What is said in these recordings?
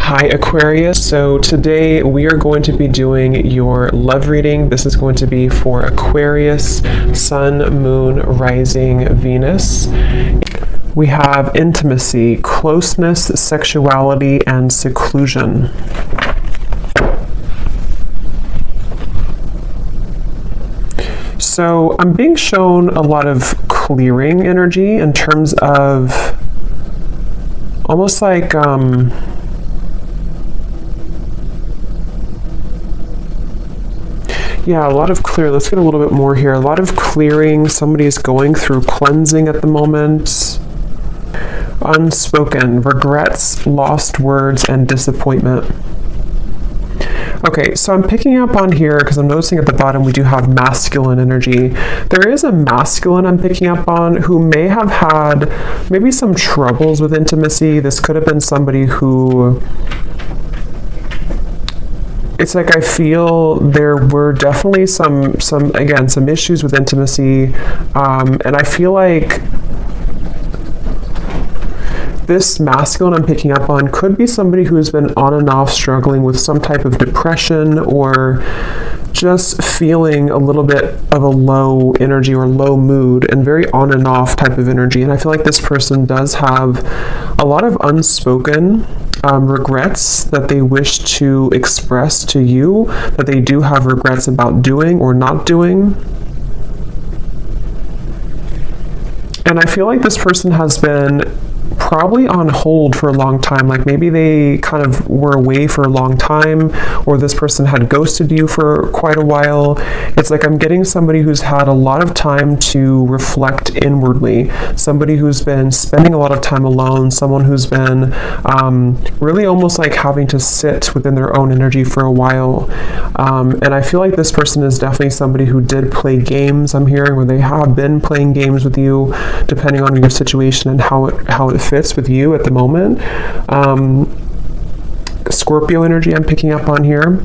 Hi Aquarius, so today we are going to be doing your love reading. This is going to be for Aquarius, Sun, Moon, Rising, Venus. We have intimacy, closeness, sexuality, and seclusion. So I'm being shown a lot of clearing energy in terms of almost like yeah, a lot of clear. Let's get a little bit more here. A lot of clearing. Somebody's going through cleansing at the moment. Unspoken, regrets, lost words, and disappointment. Okay, so I'm picking up on here because I'm noticing at the bottom we do have masculine energy. There is a masculine I'm picking up on who may have had maybe some troubles with intimacy. This could have been somebody who... It's like I feel there were definitely some issues with intimacy, and I feel like this masculine I'm picking up on could be somebody who's been on and off struggling with some type of depression or just feeling a little bit of a low energy or low mood and very on and off type of energy. And I feel like this person does have a lot of unspoken regrets that they wish to express to you, that they do have regrets about doing or not doing. And I feel like this person has been probably on hold for a long time. Like maybe they kind of were away for a long time, or this person had ghosted you for quite a while. It's like I'm getting somebody who's had a lot of time to reflect inwardly, somebody who's been spending a lot of time alone, someone who's been really almost like having to sit within their own energy for a while. And I feel like this person is definitely somebody who did play games, I'm hearing, where they have been playing games with you, depending on your situation and how it fits with you at the moment. Scorpio energy I'm picking up on here.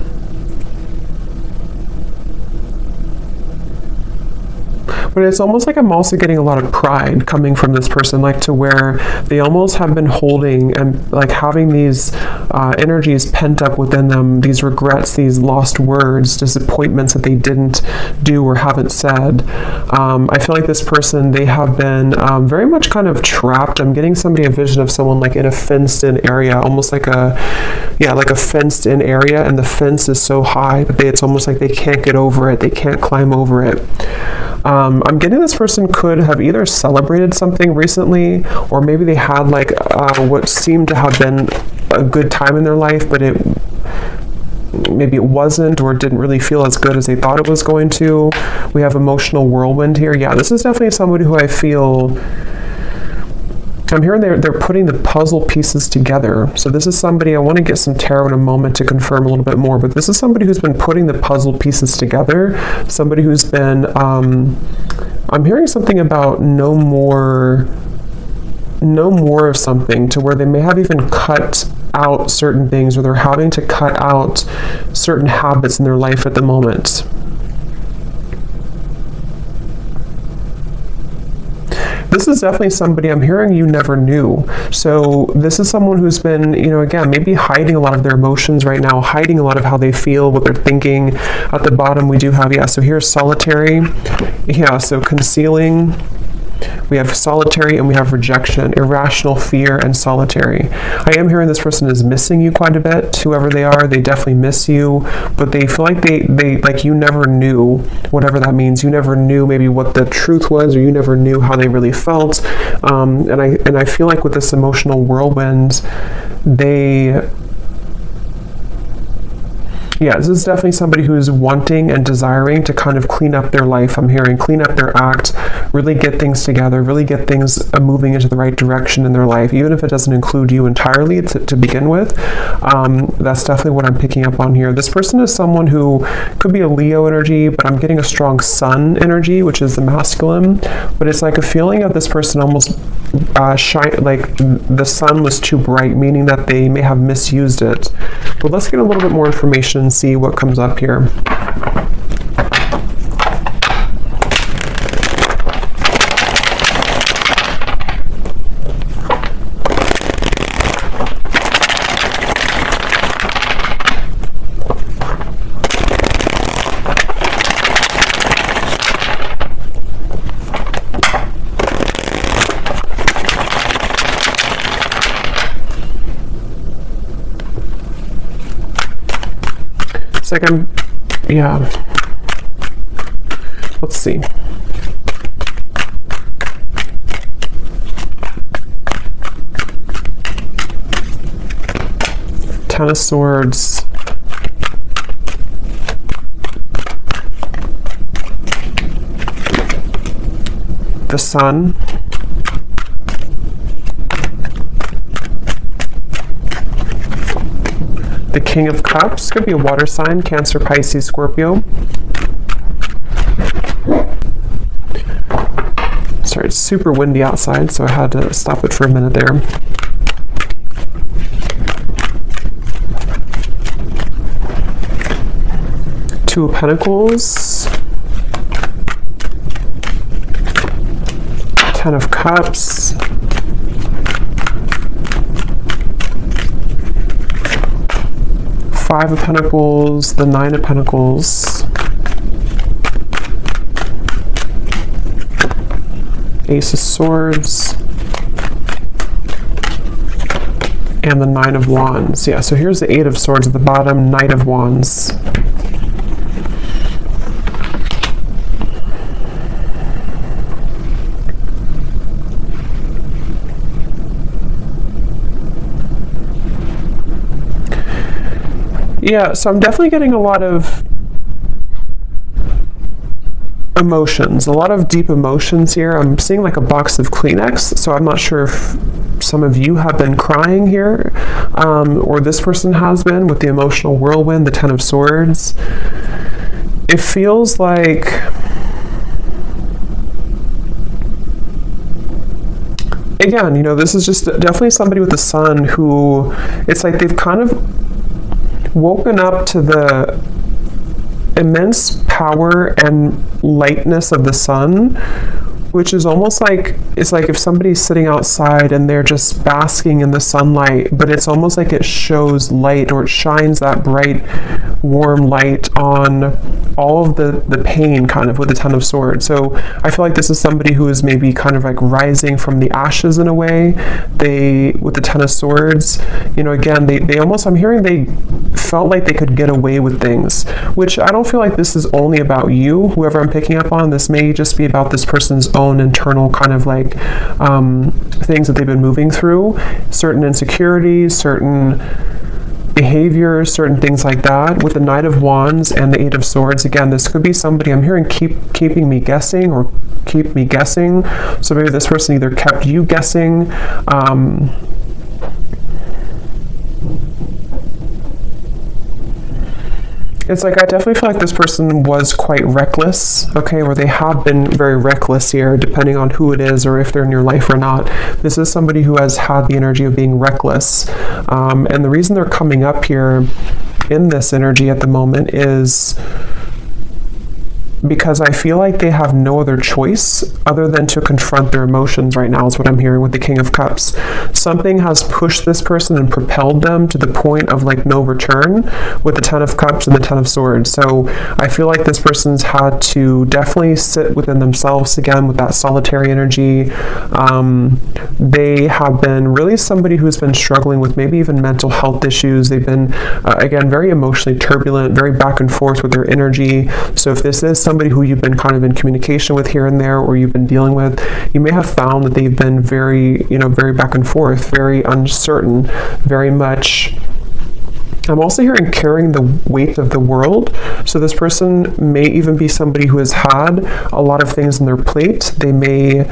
But it's almost like I'm also getting a lot of pride coming from this person, like to where they almost have been holding and like having these energies pent up within them, these regrets, these lost words, disappointments that they didn't do or haven't said. I feel like this person, they have been very much kind of trapped. I'm getting a vision of someone like in a fenced-in area, almost like a fenced-in area, and the fence is so high that it's almost like they can't get over it, they can't climb over it. I'm getting this person could have either celebrated something recently, or maybe they had like what seemed to have been a good time in their life, but maybe it wasn't, or it didn't really feel as good as they thought it was going to. We have emotional whirlwind here. Yeah, this is definitely somebody who I feel... I'm hearing they're putting the puzzle pieces together. So this is somebody, I want to get some tarot in a moment to confirm a little bit more, but this is somebody who's been putting the puzzle pieces together, somebody who's been, I'm hearing something about no more of something, to where they may have even cut out certain things, or they're having to cut out certain habits in their life at the moment. This is definitely somebody I'm hearing you never knew. So this is someone who's been, again, maybe hiding a lot of their emotions right now, hiding a lot of how they feel, what they're thinking. At the bottom we do have, so here's solitary. Yeah, so concealing. We have solitary and we have rejection, irrational fear, and solitary. I am hearing this person is missing you quite a bit, whoever they are. They definitely miss you, but they feel like they like you never knew, whatever that means. You never knew maybe what the truth was, or you never knew how they really felt. And I feel like with this emotional whirlwind, this is definitely somebody who is wanting and desiring to kind of clean up their life. I'm hearing clean up their act, really get things together, really get things moving into the right direction in their life, even if it doesn't include you entirely to begin with. That's definitely what I'm picking up on here. This person is someone who could be a Leo energy, but I'm getting a strong Sun energy, which is the masculine. But it's like a feeling of this person almost like the sun was too bright, meaning that they may have misused it. But let's get a little bit more information and see what comes up here. It's like yeah. Let's see. Ten of Swords. The Sun. The King of Cups. Could be a water sign. Cancer, Pisces, Scorpio. Sorry, it's super windy outside, so I had to stop it for a minute there. Two of Pentacles. Ten of Cups. Five of Pentacles, the Nine of Pentacles. Ace of Swords. And the Nine of Wands. Yeah, so here's the Eight of Swords at the bottom, Knight of Wands. Yeah, so I'm definitely getting a lot of emotions, a lot of deep emotions here. I'm seeing like a box of Kleenex, so I'm not sure if some of you have been crying here, or this person has been with the emotional whirlwind, the Ten of Swords. It feels like again, you know, this is just definitely somebody with the Sun who, it's like they've kind of woken up to the immense power and lightness of the Sun, which is almost like, it's like if somebody's sitting outside and they're just basking in the sunlight, but it's almost like it shows light, or it shines that bright, warm light on all of the pain kind of with the Ten of Swords. So I feel like this is somebody who is maybe kind of like rising from the ashes in a way. They, with the Ten of Swords, you know, again, they almost, I'm hearing they felt like they could get away with things, which I don't feel like this is only about you, whoever I'm picking up on. This may just be about this person's own internal kind of like things that they've been moving through, certain insecurities, certain behaviors, certain things like that. With the Knight of Wands and the Eight of Swords, again, this could be somebody, I'm hearing keeping me guessing, or keep me guessing. So maybe this person either kept you guessing, it's like I definitely feel like this person was quite reckless, okay, or they have been very reckless here, depending on who it is or if they're in your life or not. This is somebody who has had the energy of being reckless. And the reason they're coming up here in this energy at the moment is because I feel like they have no other choice other than to confront their emotions right now, is what I'm hearing with the King of Cups. Something has pushed this person and propelled them to the point of like no return with the Ten of Cups and the Ten of Swords. So I feel like this person's had to definitely sit within themselves again with that solitary energy. They have been really somebody who's been struggling with maybe even mental health issues. They've been, again, very emotionally turbulent, very back and forth with their energy. So if this is somebody who you've been kind of in communication with here and there, or you've been dealing with, you may have found that they've been very, you know, very back and forth, very uncertain, very much. I'm also hearing carrying the weight of the world. So this person may even be somebody who has had a lot of things on their plate. They may,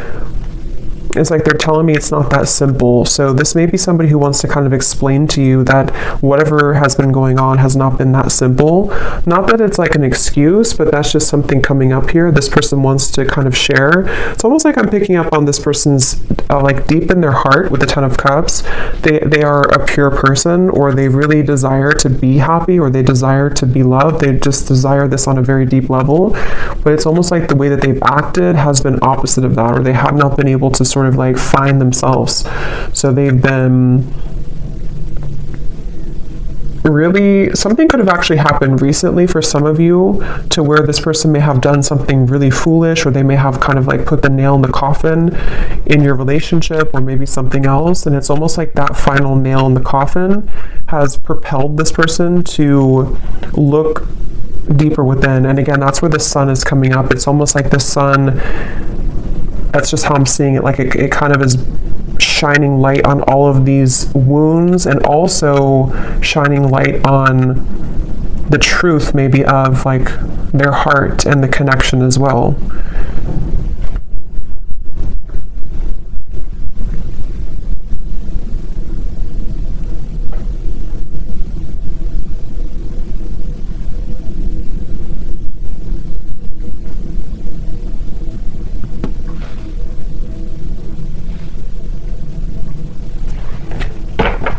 it's like they're telling me it's not that simple. So this may be somebody who wants to kind of explain to you that whatever has been going on has not been that simple. Not that it's like an excuse, but that's just something coming up here. This person wants to kind of share. It's almost like I'm picking up on this person's like deep in their heart with the Ten of Cups. They are a pure person, or they really desire to be happy, or they desire to be loved. They just desire this on a very deep level. But it's almost like the way that they've acted has been opposite of that, or they have not been able to sort of like find themselves. So they've been really, something could have actually happened recently for some of you, to where this person may have done something really foolish, or they may have kind of like put the nail in the coffin in your relationship, or maybe something else. And it's almost like that final nail in the coffin has propelled this person to look deeper within. And again, that's where the sun is coming up. It's almost like the sun, that's just how I'm seeing it, like it kind of is shining light on all of these wounds, and also shining light on the truth maybe of like their heart and the connection as well.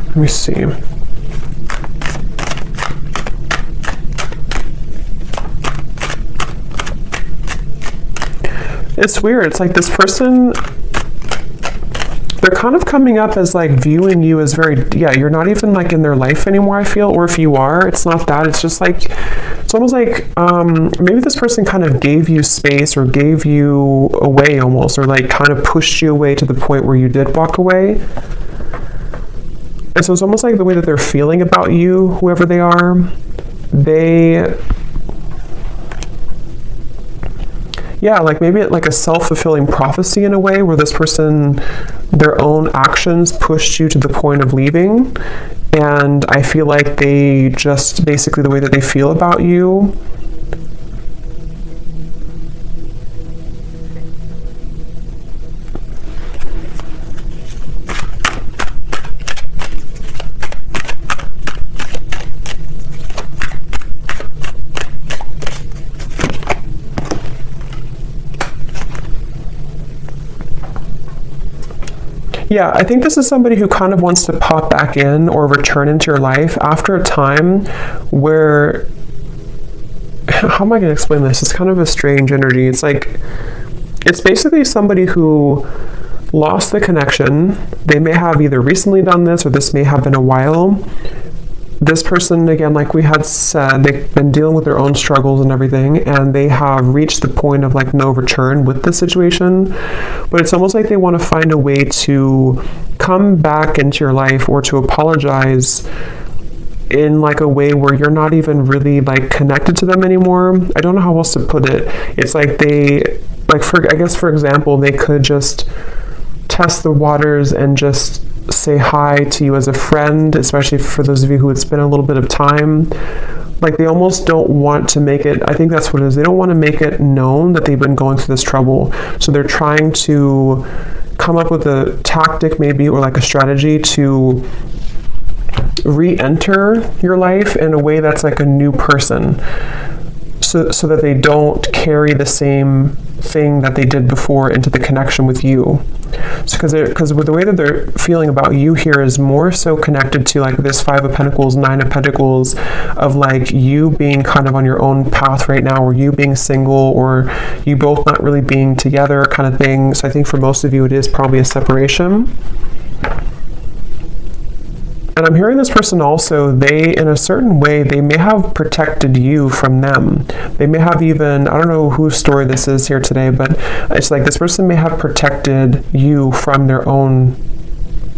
Let me see. It's weird. It's like this person, they're kind of coming up as like viewing you as very, you're not even like in their life anymore, I feel. Or if you are, it's not that. It's just like, it's almost like maybe this person kind of gave you space, or gave you away almost, or like kind of pushed you away to the point where you did walk away. And so it's almost like the way that they're feeling about you, whoever they are, like maybe like a self-fulfilling prophecy in a way, where this person, their own actions pushed you to the point of leaving. And I feel like they just, basically the way that they feel about you, I think this is somebody who kind of wants to pop back in or return into your life after a time where, how am I going to explain this? It's kind of a strange energy. It's like, it's basically somebody who lost the connection. They may have either recently done this, or this may have been a while. This person, again, like we had said, they've been dealing with their own struggles and everything, and they have reached the point of like no return with the situation. But it's almost like they want to find a way to come back into your life, or to apologize in like a way where you're not even really like connected to them anymore. I don't know how else to put it. It's like they, like I guess for example, they could just test the waters and just say hi to you as a friend, especially for those of you who it's been a little bit of time. Like they almost don't want to make it, I think that's what it is, they don't want to make it known that they've been going through this trouble. So they're trying to come up with a tactic maybe, or like a strategy to re-enter your life in a way that's like a new person, so that they don't carry the same thing that they did before into the connection with you. Because with the way that they're feeling about you here is more so connected to like this 5 of Pentacles, 9 of Pentacles, of like you being kind of on your own path right now, or you being single, or you both not really being together kind of thing. So I think for most of you it is probably a separation. And I'm hearing this person also, they, in a certain way, they may have protected you from them. They may have even, I don't know whose story this is here today, but it's like this person may have protected you from their own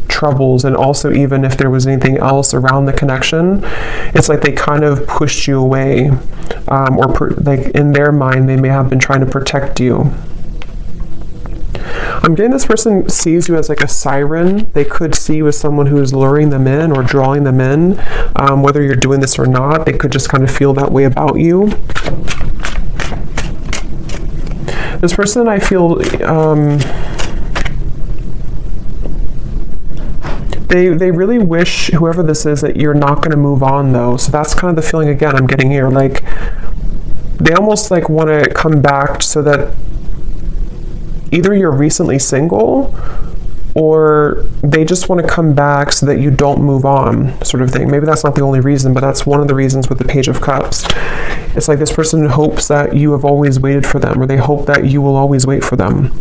troubles. And also, even if there was anything else around the connection, it's like they kind of pushed you away. Like in their mind, they may have been trying to protect you. I'm getting this person sees you as like a siren. They could see you as someone who is luring them in or drawing them in. Whether you're doing this or not, they could just kind of feel that way about you. This person, I feel, they really wish, whoever this is, that you're not going to move on though. So that's kind of the feeling again I'm getting here. Like they almost like want to come back so that either you're recently single, or they just want to come back so that you don't move on, sort of thing. Maybe that's not the only reason, but that's one of the reasons with the Page of Cups. It's like this person hopes that you have always waited for them, or they hope that you will always wait for them.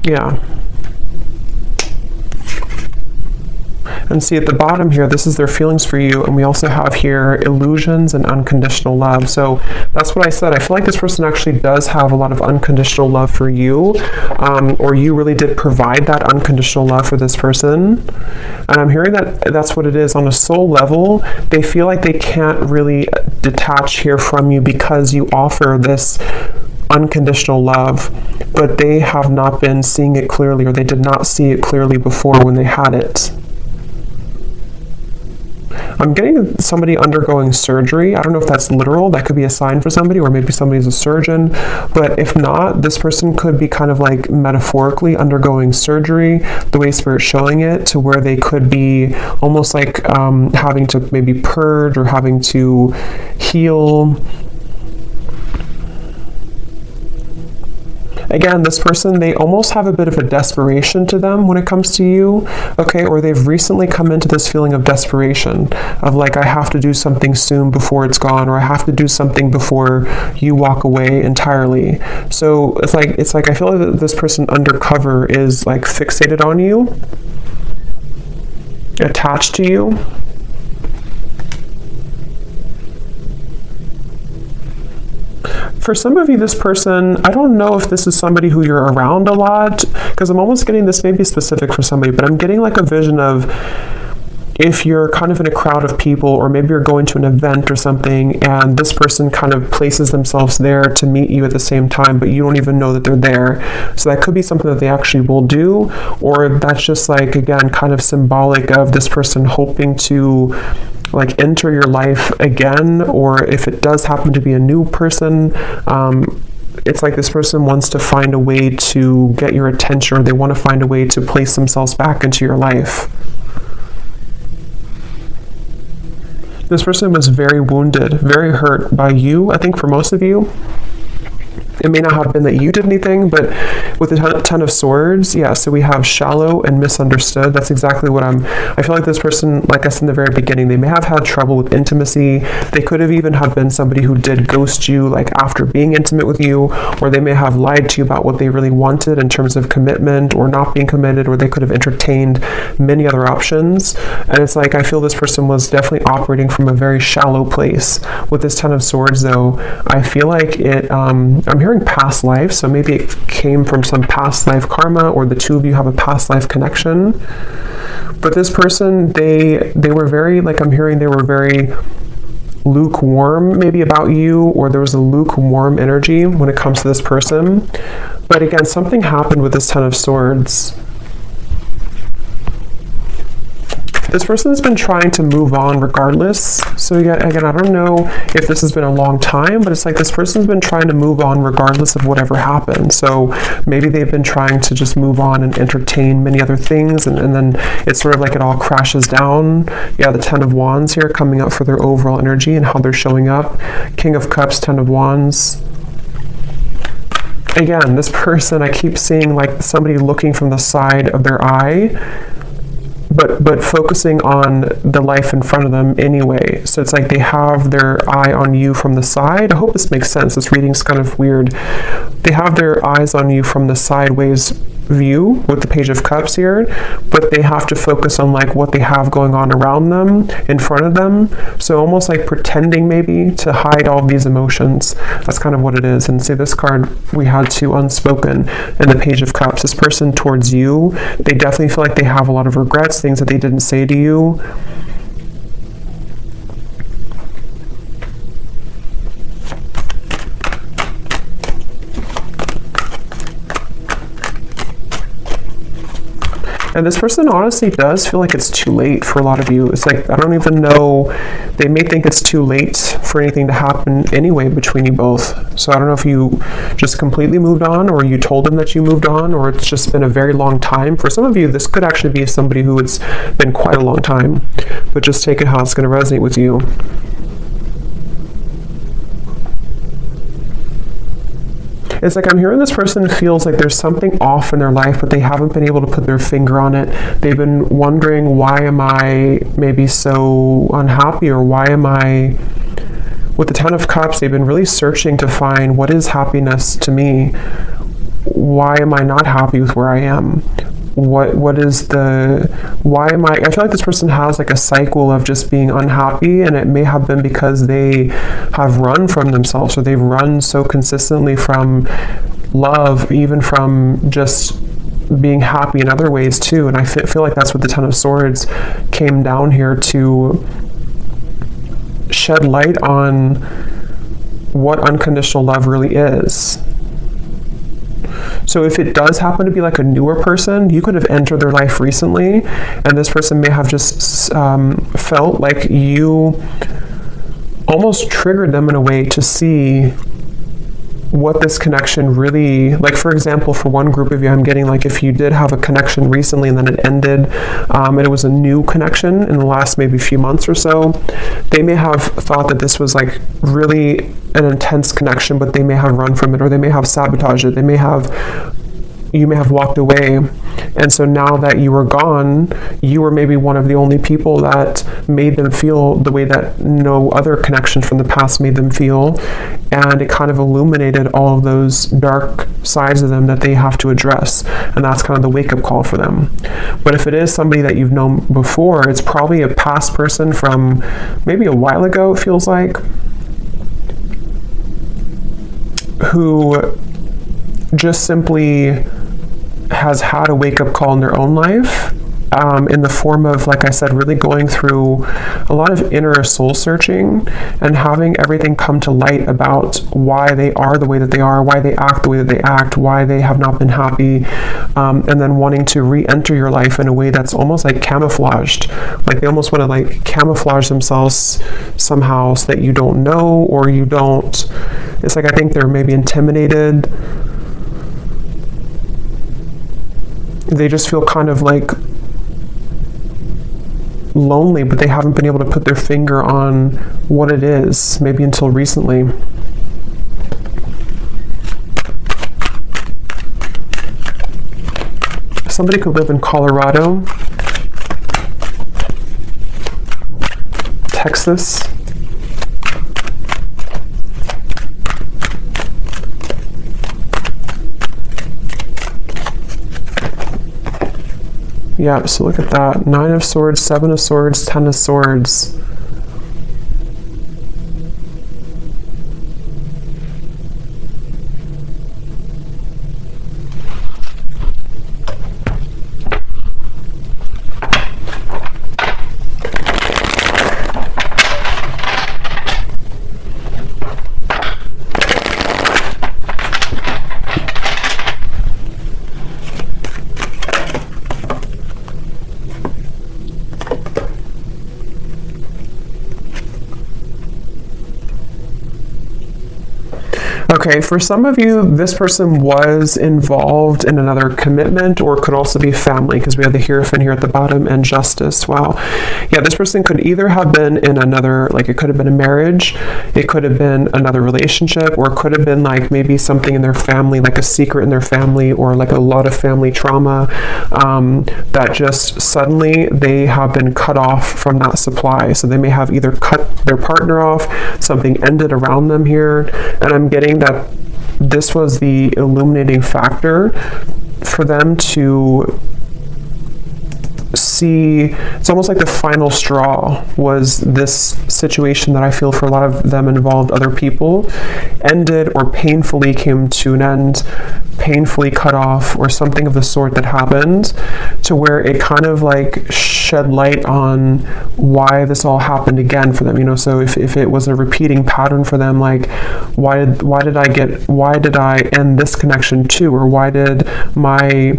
Yeah. And see at the bottom here, this is their feelings for you. And we also have here illusions and unconditional love. So that's what I said. I feel like this person actually does have a lot of unconditional love for you, or you really did provide that unconditional love for this person. And I'm hearing that that's what it is on a soul level. They feel like they can't really detach here from you because you offer this unconditional love, but they have not been seeing it clearly, or they did not see it clearly before when they had it. I'm getting somebody undergoing surgery. I don't know if that's literal. That could be a sign for somebody, or maybe somebody's a surgeon. But if not, this person could be kind of like metaphorically undergoing surgery, the way Spirit's showing it, to where they could be almost like having to maybe purge or having to heal. Again, this person, they almost have a bit of a desperation to them when it comes to you, okay? Or they've recently come into this feeling of desperation, of like, I have to do something soon before it's gone, or I have to do something before you walk away entirely. So it's like I feel like this person undercover is like fixated on you, attached to you. For some of you, this person, I don't know if this is somebody who you're around a lot, because I'm almost getting this, maybe specific for somebody, but I'm getting like a vision of if you're kind of in a crowd of people, or maybe you're going to an event or something, and this person kind of places themselves there to meet you at the same time, but you don't even know that they're there. So that could be something that they actually will do, or that's just like, again, kind of symbolic of this person hoping to like enter your life again, or if it does happen to be a new person, it's like this person wants to find a way to get your attention, or they want to find a way to place themselves back into your life. This person was very wounded, very hurt by you, I think for most of you. It may not have been that you did anything, but with a ton of swords, yeah, so we have shallow and misunderstood. That's exactly what I feel like this person, like I said in the very beginning, they may have had trouble with intimacy. They could have even have been somebody who did ghost you, like after being intimate with you, or they may have lied to you about what they really wanted in terms of commitment or not being committed, or they could have entertained many other options. And it's like, I feel this person was definitely operating from a very shallow place. With this Ten of Swords, though, I feel like it, I'm hearing past life, so maybe it came from some past life karma, or the two of you have a past life connection. But this person, they were very, like I'm hearing, they were very lukewarm maybe about you, or there was a lukewarm energy when it comes to this person. But again, something happened with this Ten of Swords. This person has been trying to move on regardless. So again, I don't know if this has been a long time, but it's like this person's been trying to move on regardless of whatever happened. So maybe they've been trying to just move on and entertain many other things, and then it's sort of like it all crashes down. Yeah, the Ten of Wands here coming up for their overall energy and how they're showing up. King of Cups, Ten of Wands. Again, this person, I keep seeing like somebody looking from the side of their eye, but focusing on the life in front of them anyway. So it's like they have their eye on you from the side. I hope this makes sense. This reading's kind of weird. They have their eyes on you from the sideways view with the Page of Cups here, but they have to focus on like what they have going on around them, in front of them. So almost like pretending maybe to hide all of these emotions. That's kind of what it is. And say this card, we had two unspoken and the Page of Cups. This person towards you, they definitely feel like they have a lot of regrets, things that they didn't say to you. And this person honestly does feel like it's too late for a lot of you. It's like, I don't even know, they may think it's too late for anything to happen anyway between you both. So I don't know if you just completely moved on, or you told them that you moved on, or it's just been a very long time. For some of you, this could actually be somebody who it's been quite a long time, but just take it how it's going to resonate with you. It's like I'm hearing this person feels like there's something off in their life, but they haven't been able to put their finger on it. They've been wondering, why am I maybe so unhappy, or why am I... With the Ten of Cups, they've been really searching to find what is happiness to me. why am I not happy with where I am? What is the, why am I feel like this person has like a cycle of just being unhappy, and it may have been because they have run from themselves, or they've run so consistently from love, even from just being happy in other ways too. And I feel like that's what the Ten of Swords came down here to shed light on, what unconditional love really is. So if it does happen to be like a newer person, you could have entered their life recently, and this person may have just felt like you almost triggered them in a way to see what this connection really, like for example, for one group of you, I'm getting like if you did have a connection recently and then it ended, and it was a new connection in the last maybe few months or so, they may have thought that this was like really an intense connection, but they may have run from it, or they may have sabotaged it. You may have walked away, and so now that you were gone, you were maybe one of the only people that made them feel the way that no other connection from the past made them feel, and it kind of illuminated all of those dark sides of them that they have to address, and that's kind of the wake-up call for them. But if it is somebody that you've known before, it's probably a past person from maybe a while ago, it feels like, who just simply has had a wake-up call in their own life, in the form of, like I said, really going through a lot of inner soul searching and having everything come to light about why they are the way that they are, why they act the way that they act, why they have not been happy, and then wanting to re-enter your life in a way that's almost like camouflaged. Like they almost want to like camouflage themselves somehow so that you don't know, or you don't, it's like I think they're maybe intimidated. They just feel kind of like lonely, but they haven't been able to put their finger on what it is, maybe until recently. Somebody could live in Colorado, Texas, yeah, so look at that. 9 of Swords, 7 of Swords, 10 of Swords. Okay, for some of you, this person was involved in another commitment, or could also be family, because we have the Hierophant here at the bottom and Justice. Wow. Yeah, this person could either have been in another, like it could have been a marriage, it could have been another relationship, or it could have been like maybe something in their family, like a secret in their family, or like a lot of family trauma, that just suddenly they have been cut off from that supply. So they may have either cut their partner off, something ended around them here, and I'm getting that this was the illuminating factor for them to see. It's almost like the final straw was this situation that I feel for a lot of them involved other people, ended or painfully came to an end, painfully cut off, or something of the sort that happened, to where it kind of like shed light on why this all happened again for them, you know. So if it was a repeating pattern for them, like why did I end this connection too, or why did my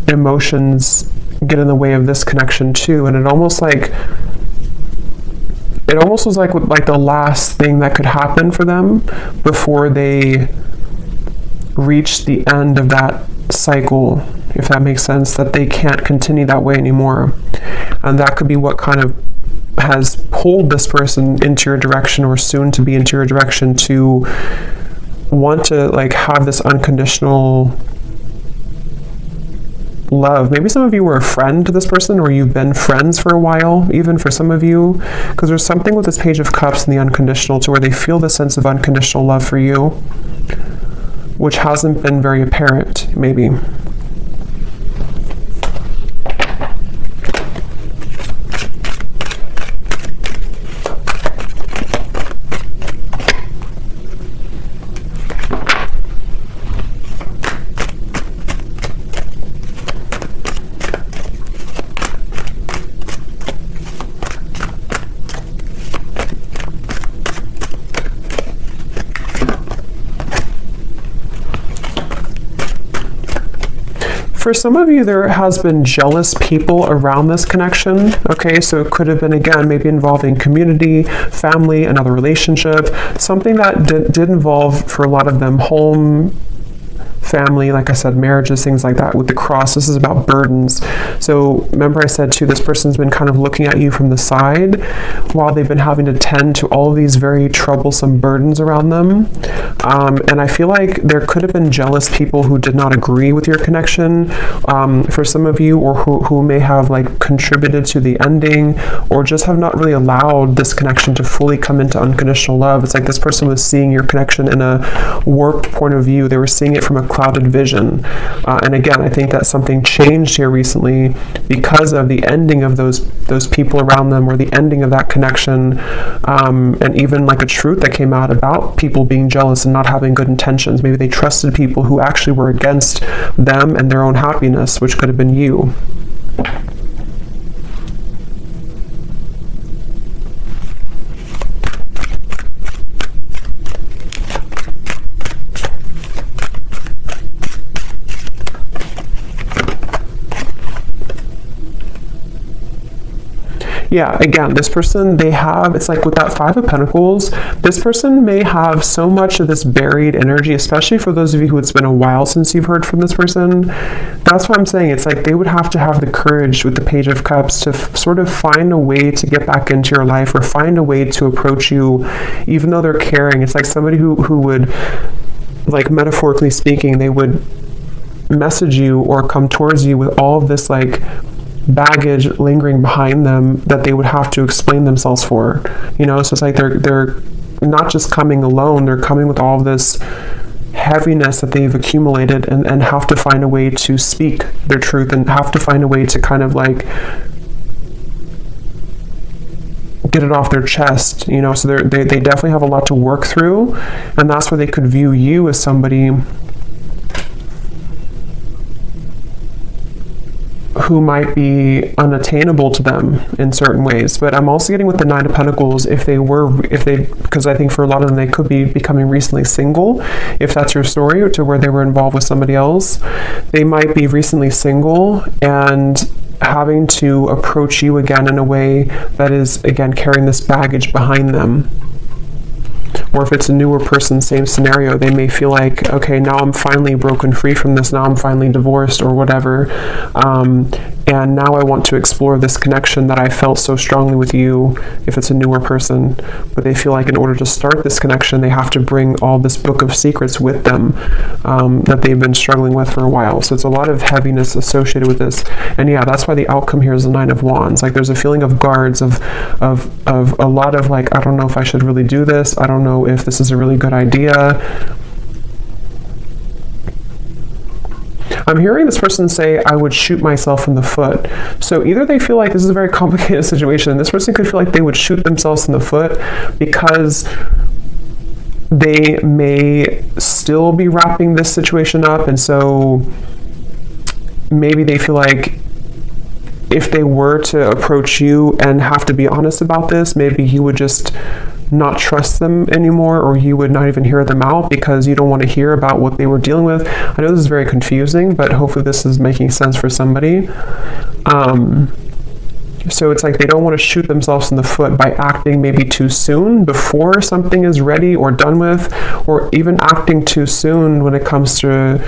emotions get in the way of this connection too? And it almost was like the last thing that could happen for them before they reach the end of that cycle, if that makes sense, that they can't continue that way anymore. And that could be what kind of has pulled this person into your direction, or soon to be into your direction, to want to like have this unconditional love. Maybe some of you were a friend to this person, or you've been friends for a while, even for some of you, because there's something with this Page of Cups and the unconditional, to where they feel the sense of unconditional love for you. which hasn't been very apparent, maybe. For some of you, there has been jealous people around this connection, okay? So it could have been, again, maybe involving community, family, another relationship, something that did involve, for a lot of them, home, family, like I said, marriages, things like that. With the cross, this is about burdens. So remember I said too, this person's been kind of looking at you from the side while they've been having to tend to all of these very troublesome burdens around them. And I feel like there could have been jealous people who did not agree with your connection, for some of you, or who may have like contributed to the ending, or just have not really allowed this connection to fully come into unconditional love. It's like this person was seeing your connection in a warped point of view. They were seeing it from a clouded vision. And again, I think that something changed here recently because of the ending of those people around them, or the ending of that connection, and even like a truth that came out about people being jealous and not having good intentions. Maybe they trusted people who actually were against them and their own happiness, which could have been you. Yeah, again, this person, it's like with that Five of Pentacles, this person may have so much of this buried energy, especially for those of you who it's been a while since you've heard from this person. That's what I'm saying. It's like they would have to have the courage with the Page of Cups to sort of find a way to get back into your life, or find a way to approach you, even though they're caring. It's like somebody who would, like metaphorically speaking, they would message you or come towards you with all of this like baggage lingering behind them that they would have to explain themselves for, so it's like they're not just coming alone, they're coming with all of this heaviness that they've accumulated, and have to find a way to speak their truth, and have to find a way to kind of like get it off their chest, so they definitely have a lot to work through, and that's where they could view you as somebody who might be unattainable to them in certain ways. But I'm also getting with the Nine of Pentacles, because I think for a lot of them, they could be becoming recently single, if that's your story, to where they were involved with somebody else. They might be recently single and having to approach you again in a way that is, again, carrying this baggage behind them. Or if it's a newer person, same scenario, they may feel like, okay, now I'm finally broken free from this, now I'm finally divorced or whatever, and now I want to explore this connection that I felt so strongly with you, if it's a newer person. But they feel like in order to start this connection, they have to bring all this book of secrets with them, that they've been struggling with for a while. So it's a lot of heaviness associated with this. And yeah, that's why the outcome here is the Nine of Wands. Like there's a feeling of guards, of a lot of like, I don't know if I should really do this, I don't know if this is a really good idea. I'm hearing this person say, I would shoot myself in the foot. So either they feel like this is a very complicated situation. This person could feel like they would shoot themselves in the foot because they may still be wrapping this situation up. And so maybe they feel like if they were to approach you and have to be honest about this, maybe you would just not trust them anymore, or you would not even hear them out because you don't want to hear about what they were dealing with. I know this is very confusing, but hopefully this is making sense for somebody. So it's like they don't want to shoot themselves in the foot by acting maybe too soon before something is ready or done with, or even acting too soon when it comes to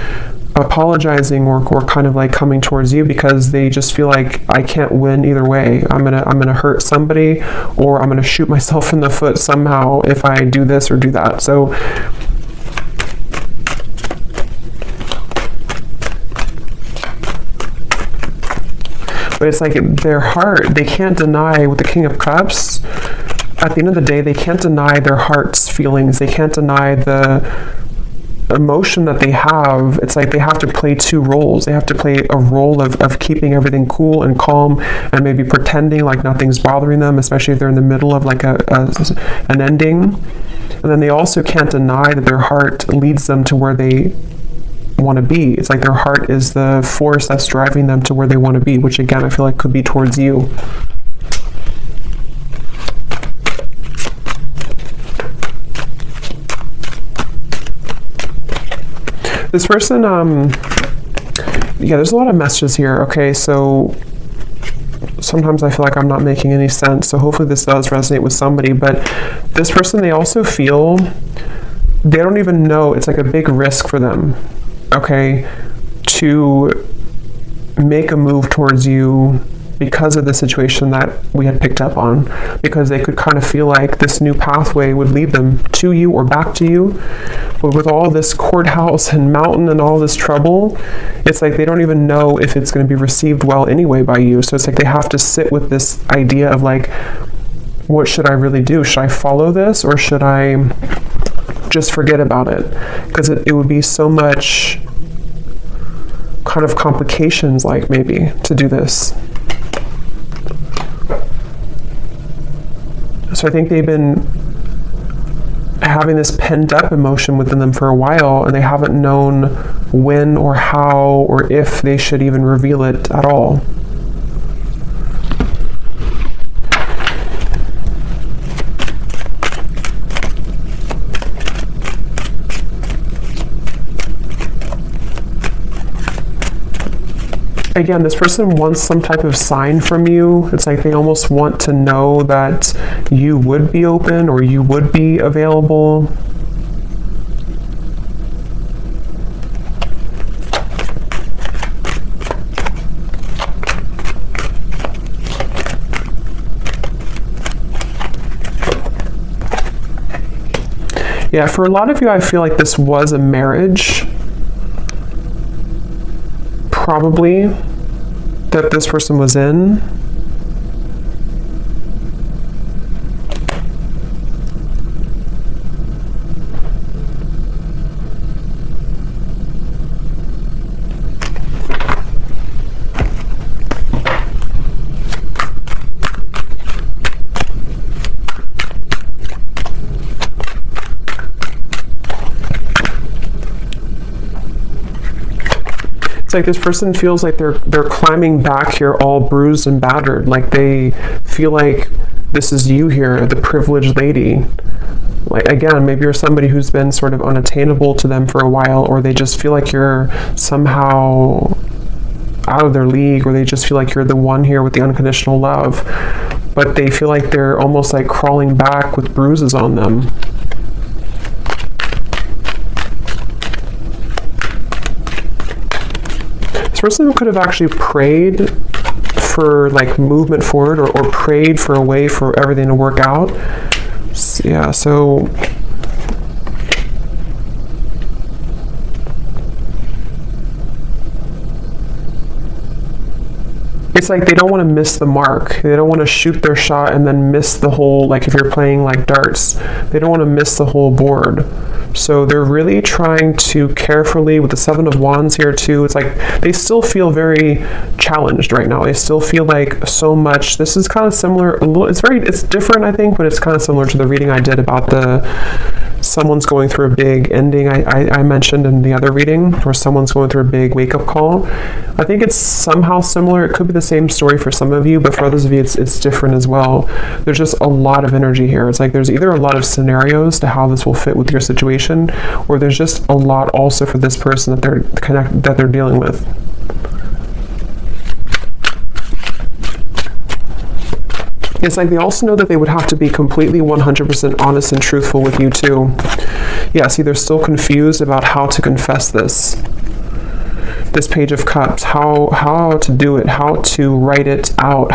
apologizing or kind of like coming towards you, because they just feel like I can't win either way. I'm gonna hurt somebody, or I'm gonna shoot myself in the foot somehow if I do this or do that. So but it's like their heart, they can't deny with the King of Cups. At the end of the day, they can't deny their heart's feelings. They can't deny emotion that they have, it's like they have to play two roles. They have to play a role of keeping everything cool and calm and maybe pretending like nothing's bothering them, especially if they're in the middle of like an ending. And then they also can't deny that their heart leads them to where they want to be. It's like their heart is the force that's driving them to where they want to be, which again, I feel like could be towards you. This person, yeah, there's a lot of messages here. Okay, so sometimes I feel like I'm not making any sense, so hopefully this does resonate with somebody. But this person, they also feel, they don't even know, it's like a big risk for them, okay, to make a move towards you because of the situation that we had picked up on, because they could kind of feel like this new pathway would lead them to you or back to you. But with all this courthouse and mountain and all this trouble, it's like they don't even know if it's going to be received well anyway by you. So it's like they have to sit with this idea of like, what should I really do? Should I follow this or should I just forget about it? Because it would be so much kind of complications, like maybe to do this. So I think they've been having this pent up emotion within them for a while, and they haven't known when or how or if they should even reveal it at all. Again, this person wants some type of sign from you. It's like they almost want to know that you would be open or you would be available. Yeah, for a lot of you, I feel like this was a marriage. Probably that this person was in. It's like this person feels like they're climbing back here all bruised and battered. Like they feel like this is you here, the privileged lady. Like again, maybe you're somebody who's been sort of unattainable to them for a while, or they just feel like you're somehow out of their league, or they just feel like you're the one here with the unconditional love. But they feel like they're almost like crawling back with bruises on them. This person could have actually prayed for like movement forward, or prayed for a way for everything to work out. Yeah, so it's like they don't want to miss the mark. They don't want to shoot their shot and then miss the whole, like if you're playing like darts, they don't want to miss the whole board. So they're really trying to carefully, with the Seven of Wands here too, it's like they still feel very challenged right now. They still feel like so much. This is kind of similar, it's different I think, but it's kind of similar to the reading I did about someone's going through a big ending I mentioned in the other reading, or someone's going through a big wake-up call. I think it's somehow similar. It could be the same story for some of you, but for others of you it's different as well. There's just a lot of energy here. It's like there's either a lot of scenarios to how this will fit with your situation, or there's just a lot also for this person that they're dealing with. It's like they also know that they would have to be completely 100% honest and truthful with you too. Yeah, see, they're still confused about how to confess this Page of Cups, how to do it, how to write it out,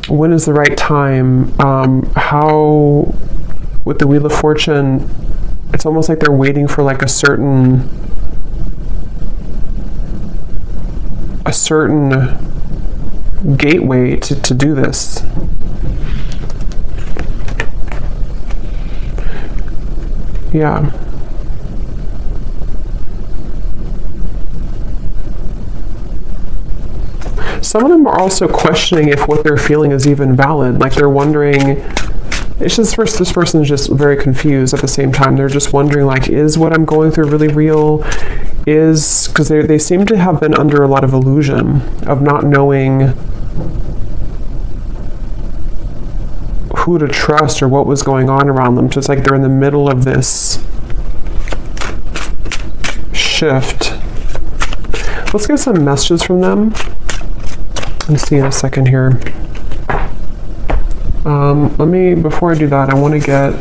when is the right time, how, with the Wheel of Fortune, it's almost like they're waiting for like a certain gateway to do this. Yeah. Some of them are also questioning if what they're feeling is even valid. Like they're wondering, it's just this person is just very confused at the same time. They're just wondering, like, is what I'm going through really real? Because they seem to have been under a lot of illusion of not knowing who to trust or what was going on around them. So it's like they're in the middle of this shift. Let's get some messages from them. Let's see in a second here. Before I do that, I want to get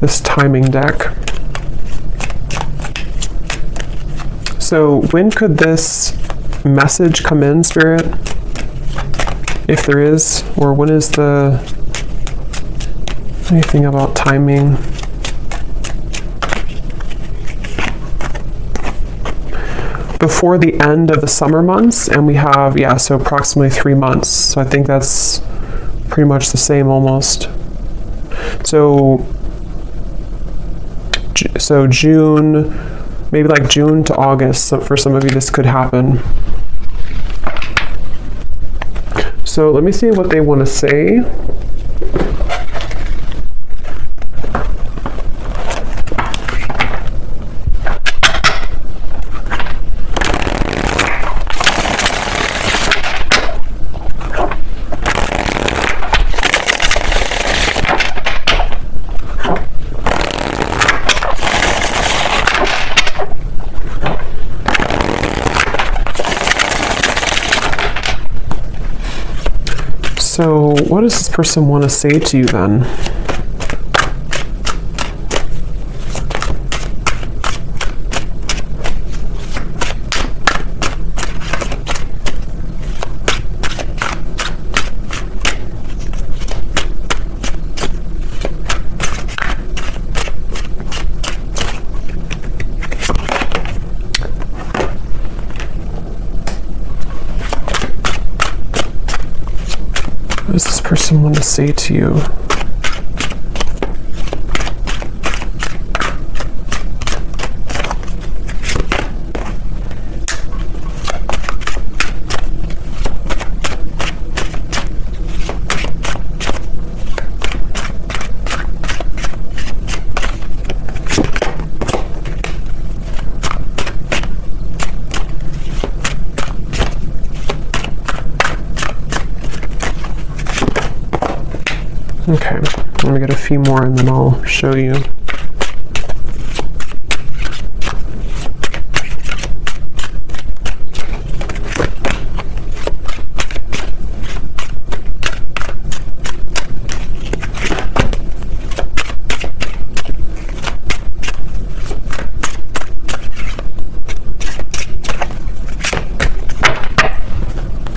this timing deck. So when could this message come in, Spirit? If there is, or when is anything about timing? Before the end of the summer months, and we have, so approximately 3 months. So I think that's pretty much the same almost. So June, maybe like June to August, so for some of you this could happen. So let me see what they want to say. So what does this person want to say to you then? What does this person want to say to you? Okay, I'm gonna get a few more and then I'll show you.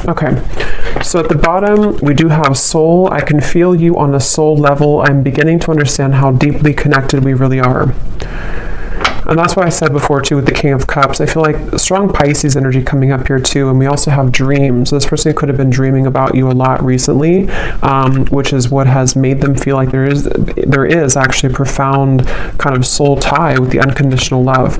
Okay, so at the bottom, we do have soul. I can feel you on a soul level. I'm beginning to understand how deeply connected we really are. And that's what I said before too with the King of Cups. I feel like strong Pisces energy coming up here too. And we also have dreams. This person could have been dreaming about you a lot recently, which is what has made them feel like there is actually a profound kind of soul tie with the unconditional love.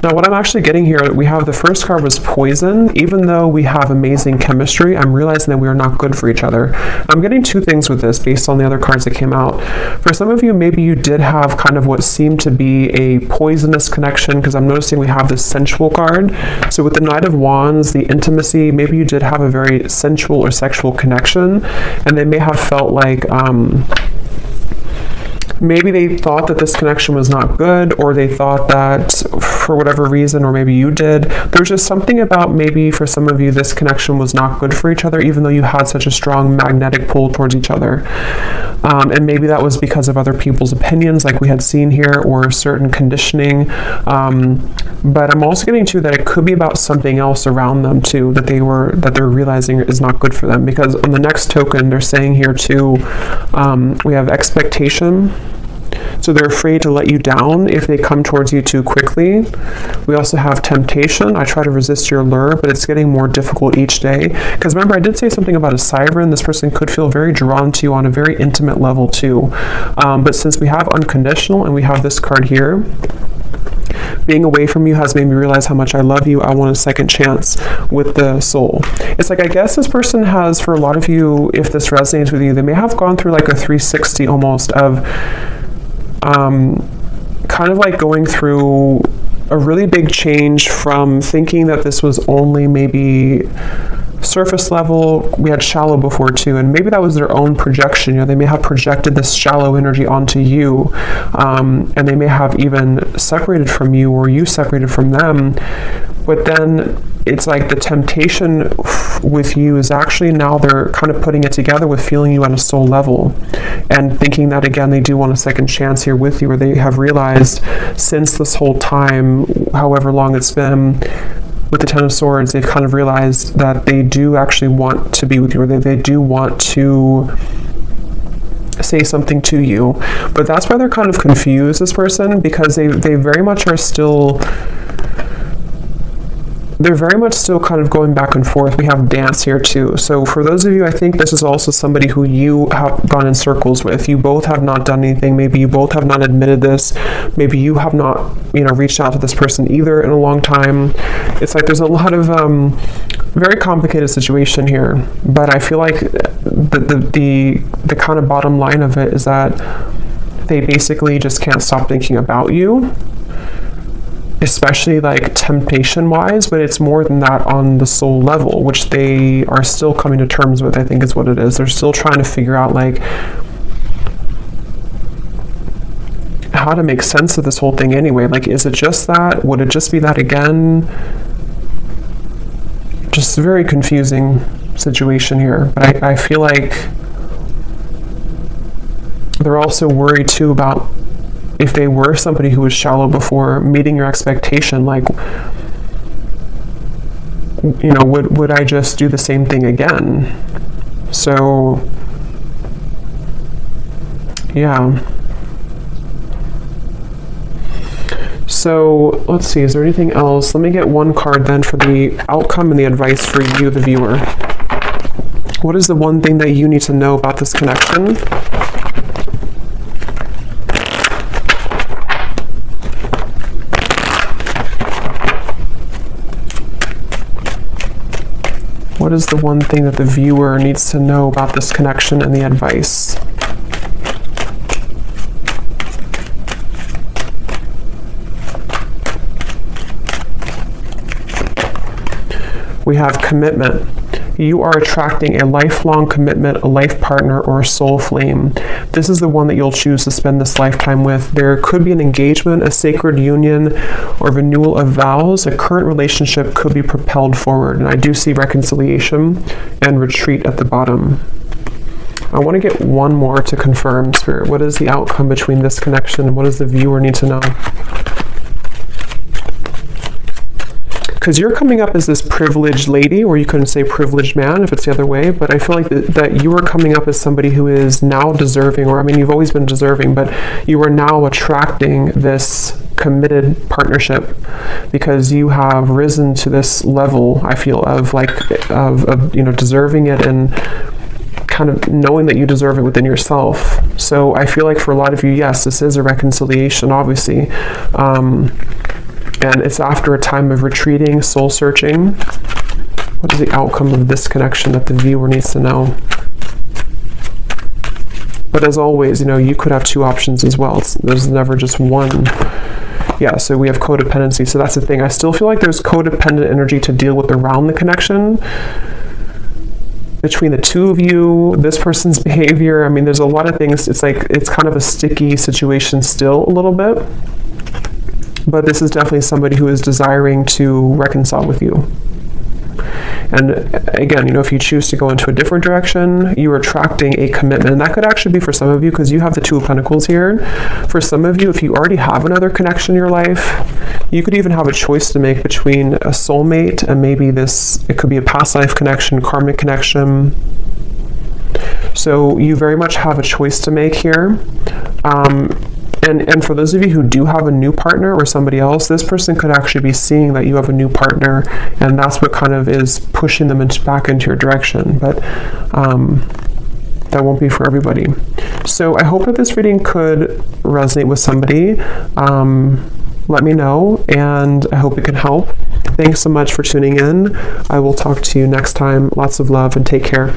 Now, what I'm actually getting here, we have the first card was poison. Even though we have amazing chemistry, I'm realizing that we are not good for each other. I'm getting two things with this based on the other cards that came out. For some of you, maybe you did have kind of what seemed to be a poisonous connection, because I'm noticing we have this sensual card. So with the Knight of Wands, the intimacy, maybe you did have a very sensual or sexual connection, and they may have felt like maybe they thought that this connection was not good, or they thought that for whatever reason, or maybe you did, there's just something about maybe for some of you this connection was not good for each other, even though you had such a strong magnetic pull towards each other. And maybe that was because of other people's opinions like we had seen here, or certain conditioning. But I'm also getting to that it could be about something else around them too, that they're realizing is not good for them. Because on the next token, they're saying here too, we have expectation. So they're afraid to let you down if they come towards you too quickly. We also have temptation. I try to resist your lure, but it's getting more difficult each day. Because remember, I did say something about a siren. This person could feel very drawn to you on a very intimate level too. But since we have unconditional and we have this card here, being away from you has made me realize how much I love you. I want a second chance with the soul. It's like, I guess this person has, for a lot of you, if this resonates with you, they may have gone through like a 360 almost of kind of like going through a really big change from thinking that this was only maybe surface level. We had shallow before too, and maybe that was their own projection. You know, they may have projected this shallow energy onto you, and they may have even separated from you, or you separated from them. But then it's like the temptation with you is actually now they're kind of putting it together with feeling you on a soul level and thinking that, again, they do want a second chance here with you, or they have realized since this whole time, however long it's been, with the Ten of Swords, they've kind of realized that they do actually want to be with you, or they do want to say something to you. But that's why they're kind of confused, this person, because they very much are still, they're very much still kind of going back and forth. We have dance here too. So for those of you, I think this is also somebody who you have gone in circles with. You both have not done anything. Maybe you both have not admitted this. Maybe you have not, reached out to this person either in a long time. It's like there's a lot of very complicated situation here. But I feel like the kind of bottom line of it is that they basically just can't stop thinking about you, especially like temptation wise, but it's more than that on the soul level, which they are still coming to terms with, I think is what it is. They're still trying to figure out like how to make sense of this whole thing anyway. Like, is it just that? Would it just be that again? Just a very confusing situation here. But I feel like they're also worried too about if they were somebody who was shallow before, meeting your expectation, like, would I just do the same thing again? So, yeah. So, let's see, is there anything else? Let me get one card then for the outcome and the advice for you, the viewer. What is the one thing that you need to know about this connection? What is the one thing that the viewer needs to know about this connection and the advice? We have commitment. You are attracting a lifelong commitment, a life partner, or a soul flame. This is the one that you'll choose to spend this lifetime with. There could be an engagement, a sacred union, or renewal of vows. A current relationship could be propelled forward. And I do see reconciliation and retreat at the bottom. I want to get one more to confirm, Spirit. What is the outcome between this connection and what does the viewer need to know? Because you're coming up as this privileged lady, or you couldn't say privileged man if it's the other way, but I feel like that you are coming up as somebody who is now deserving, or I mean, you've always been deserving, but you are now attracting this committed partnership because you have risen to this level, I feel, of deserving it and kind of knowing that you deserve it within yourself. So I feel like for a lot of you, yes, this is a reconciliation, obviously. And it's after a time of retreating, soul searching. What is the outcome of this connection that the viewer needs to know? But as always, you could have two options as well. There's never just one. Yeah, so we have codependency. So that's the thing. I still feel like there's codependent energy to deal with around the connection. Between the two of you, this person's behavior, I mean, there's a lot of things. It's like, it's kind of a sticky situation still a little bit. But this is definitely somebody who is desiring to reconcile with you. And again, if you choose to go into a different direction, you're attracting a commitment. And that could actually be for some of you, because you have the Two of Pentacles here. For some of you, if you already have another connection in your life, you could even have a choice to make between a soulmate and maybe it could be a past life connection, karmic connection. So you very much have a choice to make here. And for those of you who do have a new partner or somebody else, this person could actually be seeing that you have a new partner, and that's what kind of is pushing them back into your direction. But that won't be for everybody. So I hope that this reading could resonate with somebody. Let me know, and I hope it can help. Thanks so much for tuning in. I will talk to you next time. Lots of love, and take care.